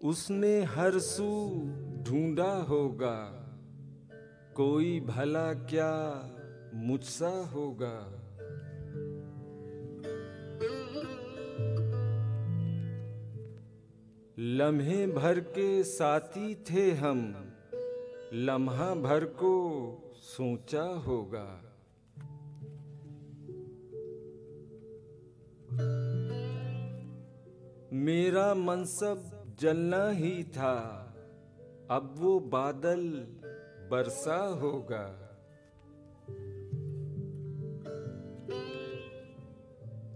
उसने हर सू ढूंढा होगा, कोई भला क्या मुझसा होगा। लम्हे भर के साथी थे हम, लम्हा भर को सोचा होगा। मेरा मनसब जलना ही था, अब वो बादल बरसा होगा।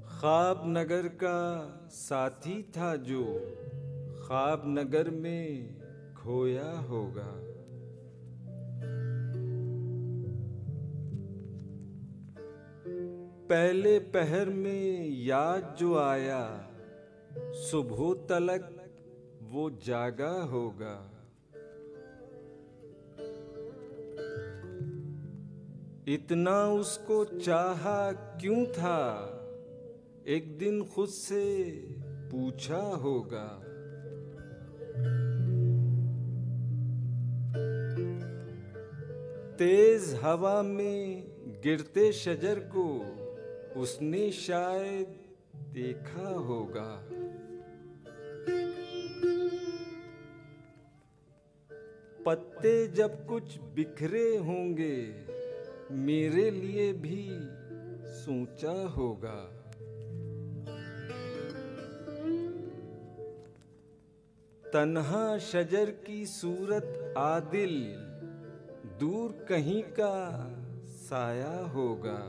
ख्वाब नगर का साथी था जो ख्वाब नगर में खोया होगा। पहले पहर में याद जो आया, सुबह तलक वो जागा होगा। इतना उसको चाहा क्यों था, एक दिन खुद से पूछा होगा। तेज हवा में गिरते शजर को उसने शायद देखा होगा। पत्ते जब कुछ बिखरे होंगे, मेरे लिए भी सोचा होगा। तन्हा शजर की सूरत आदिल, दूर कहीं का साया होगा।